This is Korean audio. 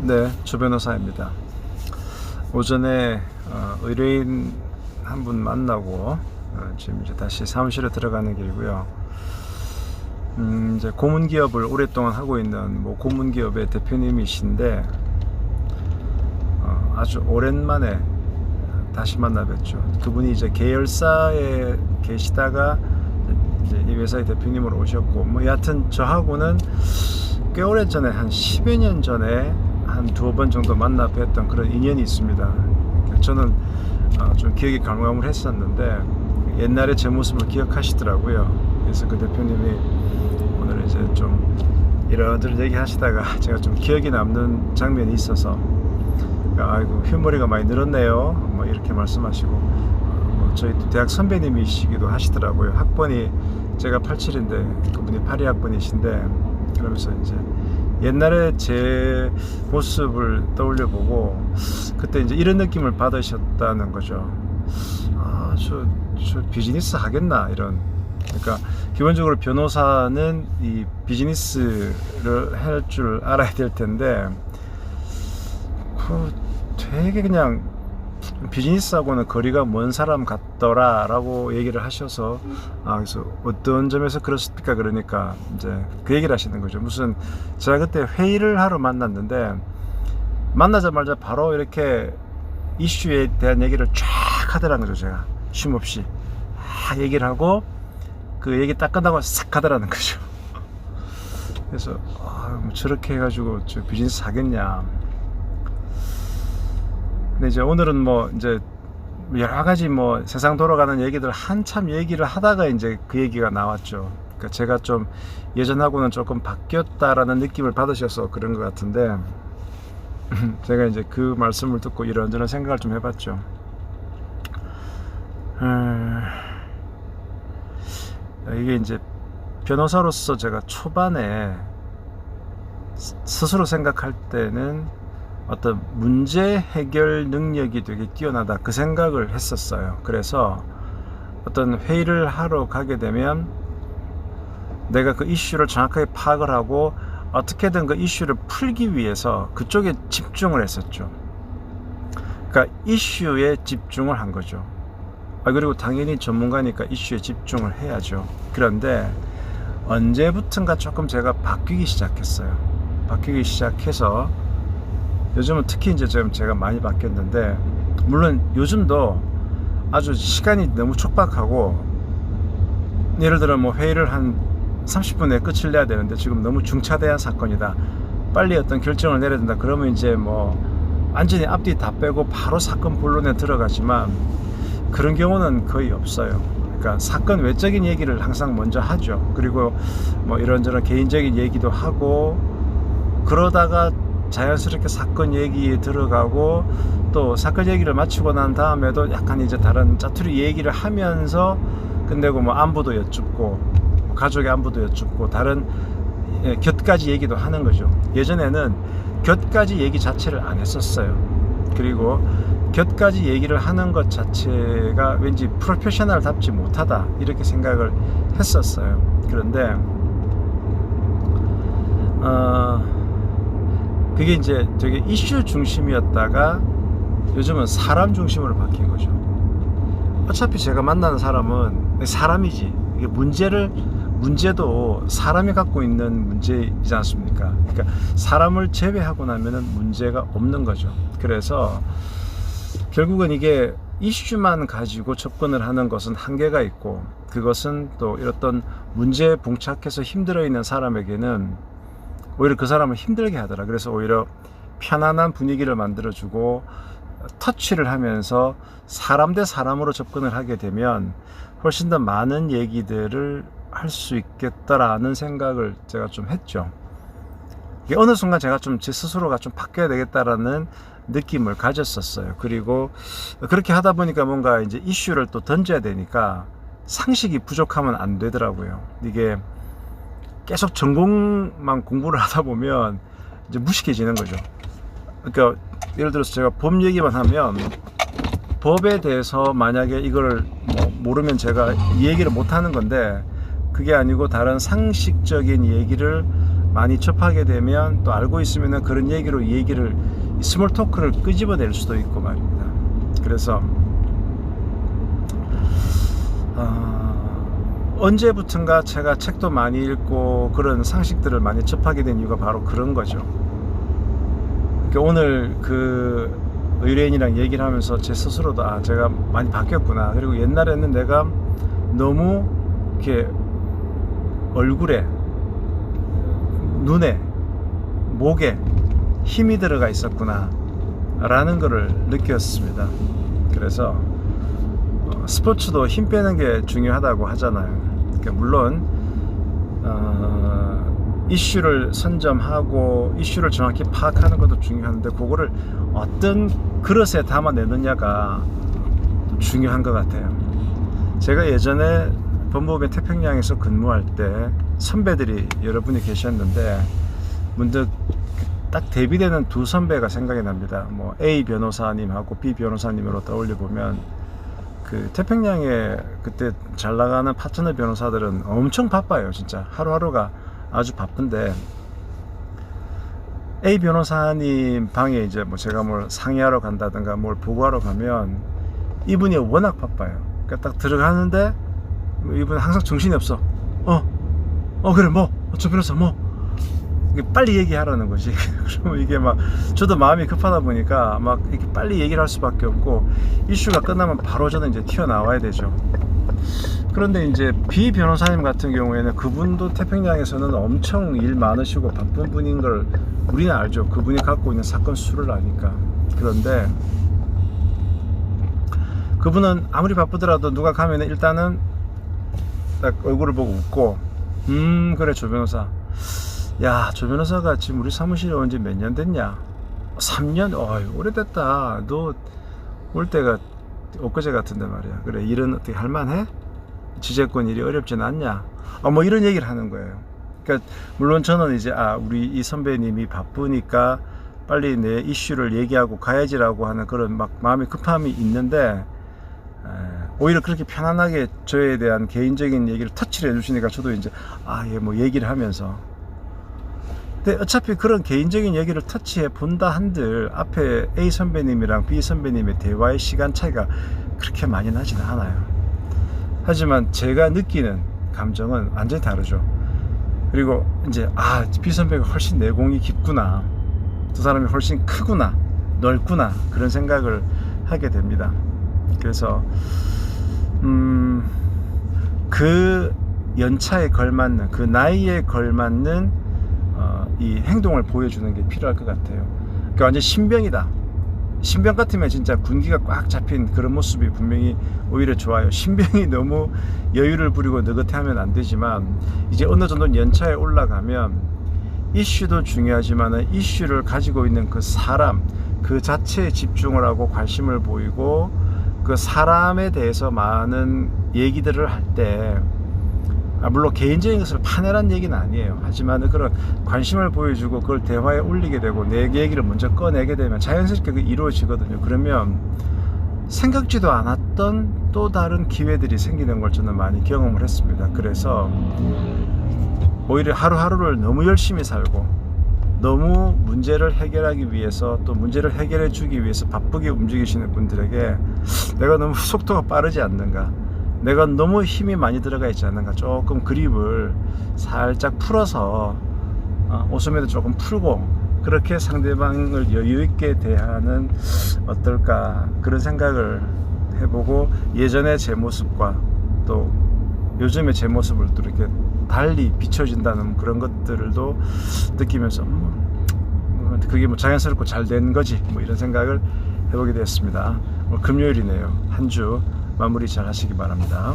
네, 조 변호사입니다. 오전에 의뢰인 한 분 만나고 지금 이제 다시 사무실에 들어가는 길이고요. 이제 고문기업을 오랫동안 하고 있는 고문기업의 대표님이신데 아주 오랜만에 다시 만나 뵙죠. 그분이 이제 계열사에 계시다가 이제 이 회사의 대표님으로 오셨고, 여하튼 저하고는 꽤 오래 전에, 한 10여 년 전에 한 두어 번 정도 만나 뵀던 그런 인연이 있습니다. 저는 좀 기억이 가물가물했었는데 옛날에 제 모습을 기억하시더라고요. 그래서 그 대표님이 오늘 이제 좀 이런저런 얘기 하시다가 제가 좀 기억이 남는 장면이 있어서, 아이고 흉머리가 많이 늘었네요, 이렇게 말씀하시고, 저희 대학 선배님이시기도 하시더라고요. 학번이 제가 87인데 그분이 82학번이신데, 그러면서 이제 옛날에 제 모습을 떠올려보고 그때 이제 이런 느낌을 받으셨다는 거죠. 저 비즈니스 하겠나, 이런. 그러니까 기본적으로 변호사는 이 비즈니스를 할 줄 알아야 될 텐데 되게 그냥 비즈니스하고는 거리가 먼 사람 같더라 라고 얘기를 하셔서, 그래서 어떤 점에서 그렇습니까? 그러니까 이제 그 얘기를 하시는 거죠. 무슨 제가 그때 회의를 하러 만났는데 만나자마자 바로 이렇게 이슈에 대한 얘기를 쫙 하더라는 거죠. 제가 쉼없이 얘기를 하고 그 얘기 딱 끝나고 싹 가더라는 거죠. 그래서 저렇게 해가지고 저 비즈니스 하겠냐. 근데 이제 오늘은 이제 여러 가지 세상 돌아가는 얘기들 한참 얘기를 하다가 이제 그 얘기가 나왔죠. 그러니까 제가 좀 예전하고는 조금 바뀌었다라는 느낌을 받으셔서 그런 것 같은데, 제가 이제 그 말씀을 듣고 이런저런 생각을 좀 해봤죠. 이게 이제 변호사로서 제가 초반에 스스로 생각할 때는 어떤 문제 해결 능력이 되게 뛰어나다, 그 생각을 했었어요. 그래서 어떤 회의를 하러 가게 되면 내가 그 이슈를 정확하게 파악을 하고 어떻게든 그 이슈를 풀기 위해서 그쪽에 집중을 했었죠. 그러니까 이슈에 집중을 한 거죠. 그리고 당연히 전문가니까 이슈에 집중을 해야죠. 그런데 언제부턴가 조금 제가 바뀌기 시작했어요. 바뀌기 시작해서 요즘은 특히 이제 제가 많이 바뀌었는데, 물론 요즘도 아주 시간이 너무 촉박하고, 예를 들어 회의를 한 30분 내에 끝을 내야 되는데 지금 너무 중차대한 사건이다, 빨리 어떤 결정을 내려야 된다, 그러면 이제 완전히 앞뒤 다 빼고 바로 사건 본론에 들어가지만 그런 경우는 거의 없어요. 그러니까 사건 외적인 얘기를 항상 먼저 하죠. 그리고 이런저런 개인적인 얘기도 하고, 그러다가 자연스럽게 사건 얘기에 들어가고, 또 사건 얘기를 마치고 난 다음에도 약간 이제 다른 짜투리 얘기를 하면서 끝내고 안부도 여쭙고, 가족의 안부도 여쭙고, 다른 곁가지 얘기도 하는 거죠. 예전에는 곁가지 얘기 자체를 안 했었어요. 그리고 곁가지 얘기를 하는 것 자체가 왠지 프로페셔널답지 못하다, 이렇게 생각을 했었어요. 그런데 그게 이제 되게 이슈 중심이었다가 요즘은 사람 중심으로 바뀐 거죠. 어차피 제가 만나는 사람은 사람이지, 이게 문제도 사람이 갖고 있는 문제이지 않습니까? 그러니까 사람을 제외하고 나면은 문제가 없는 거죠. 그래서 결국은 이게 이슈만 가지고 접근을 하는 것은 한계가 있고, 그것은 또 이런 문제에 봉착해서 힘들어 있는 사람에게는 오히려 그 사람을 힘들게 하더라. 그래서 오히려 편안한 분위기를 만들어주고 터치를 하면서 사람 대 사람으로 접근을 하게 되면 훨씬 더 많은 얘기들을 할 수 있겠다라는 생각을 제가 좀 했죠. 이게 어느 순간 제가 좀 제 스스로가 좀 바뀌어야 되겠다라는 느낌을 가졌었어요. 그리고 그렇게 하다 보니까 뭔가 이제 이슈를 또 던져야 되니까 상식이 부족하면 안 되더라고요. 이게 계속 전공만 공부를 하다 보면 이제 무식해지는 거죠. 그러니까 예를 들어서 제가 법 얘기만 하면, 법에 대해서 만약에 이걸 모르면 제가 이 얘기를 못 하는 건데, 그게 아니고 다른 상식적인 얘기를 많이 접하게 되면 또 알고 있으면 그런 얘기로 얘기를 스몰 토크를 끄집어낼 수도 있고 말입니다. 그래서 언제부턴가 제가 책도 많이 읽고 그런 상식들을 많이 접하게 된 이유가 바로 그런 거죠. 그러니까 오늘 그 의뢰인이랑 얘기를 하면서 제 스스로도 제가 많이 바뀌었구나. 그리고 옛날에는 내가 너무 이렇게 얼굴에, 눈에, 목에 힘이 들어가 있었구나 라는 거를 느꼈습니다. 그래서 스포츠도 힘 빼는 게 중요하다고 하잖아요. 그러니까 물론 이슈를 선점하고 이슈를 정확히 파악하는 것도 중요한데 그거를 어떤 그릇에 담아내느냐가 중요한 것 같아요. 제가 예전에 법무부의 태평양에서 근무할 때 선배들이 여러분이 계셨는데 문득 딱 대비되는 두 선배가 생각이 납니다. 뭐 A 변호사님하고 B 변호사님으로 떠올려 보면 그 태평양에 그때 잘 나가는 파트너 변호사들은 엄청 바빠요. 진짜 하루하루가 아주 바쁜데 A 변호사님 방에 이제 뭐 제가 뭘 상의하러 간다든가 뭘 보고하러 가면 이분이 워낙 바빠요. 그러니까 딱 들어가는데 이분 항상 정신이 없어. 그래 뭐 조 변호사 뭐 빨리 얘기하라는 거지. 그러면 이게 막 저도 마음이 급하다 보니까 막 이렇게 빨리 얘기를 할 수밖에 없고 이슈가 끝나면 바로 저는 이제 튀어나와야 되죠. 그런데 이제 B 변호사님 같은 경우에는 그분도 태평양에서는 엄청 일 많으시고 바쁜 분인 걸 우리는 알죠. 그분이 갖고 있는 사건 수를 아니까. 그런데 그분은 아무리 바쁘더라도 누가 가면 일단은 딱 얼굴을 보고 웃고 그래 조 변호사, 야, 조 변호사가 지금 우리 사무실에 온 지 몇 년 됐냐? 3년? 어이, 오래됐다. 너 올 때가 엊그제 같은데 말이야. 그래, 일은 어떻게 할만해? 지재권 일이 어렵진 않냐? 뭐 이런 얘기를 하는 거예요. 그러니까 물론 저는 이제 우리 이 선배님이 바쁘니까 빨리 내 이슈를 얘기하고 가야지라고 하는 그런 막 마음이 급함이 있는데 오히려 그렇게 편안하게 저에 대한 개인적인 얘기를 터치를 해주시니까 저도 이제 뭐 얘기를 하면서 근데 어차피 그런 개인적인 얘기를 터치해 본다 한들 앞에 A 선배님이랑 B 선배님의 대화의 시간 차이가 그렇게 많이 나지는 않아요. 하지만 제가 느끼는 감정은 완전히 다르죠. 그리고 이제 B 선배가 훨씬 내공이 깊구나, 두 사람이 훨씬 크구나, 넓구나, 그런 생각을 하게 됩니다. 그래서 그 연차에 걸맞는, 그 나이에 걸맞는 이 행동을 보여주는 게 필요할 것 같아요. 그러니까 완전 신병이다. 신병 같으면 진짜 군기가 꽉 잡힌 그런 모습이 분명히 오히려 좋아요. 신병이 너무 여유를 부리고 느긋해하면 안 되지만 이제 어느 정도 연차에 올라가면 이슈도 중요하지만 이슈를 가지고 있는 그 사람 그 자체에 집중을 하고 관심을 보이고 그 사람에 대해서 많은 얘기들을 할 때 물론 개인적인 것을 파내란 얘기는 아니에요. 하지만 그런 관심을 보여주고 그걸 대화에 올리게 되고 내 얘기를 먼저 꺼내게 되면 자연스럽게 그게 이루어지거든요. 그러면 생각지도 않았던 또 다른 기회들이 생기는 걸 저는 많이 경험을 했습니다. 그래서 오히려 하루하루를 너무 열심히 살고 너무 문제를 해결하기 위해서 또 문제를 해결해 주기 위해서 바쁘게 움직이시는 분들에게 내가 너무 속도가 빠르지 않는가, 내가 너무 힘이 많이 들어가 있지 않는가, 조금 그립을 살짝 풀어서 옷소매도 조금 풀고 그렇게 상대방을 여유 있게 대하는 어떨까, 그런 생각을 해보고 예전의 제 모습과 또 요즘의 제 모습을 또 이렇게 달리 비춰진다는 그런 것들도 느끼면서 그게 뭐 자연스럽고 잘 된 거지 뭐 이런 생각을 해보게 되었습니다. 금요일이네요. 한 주 마무리 잘 하시기 바랍니다.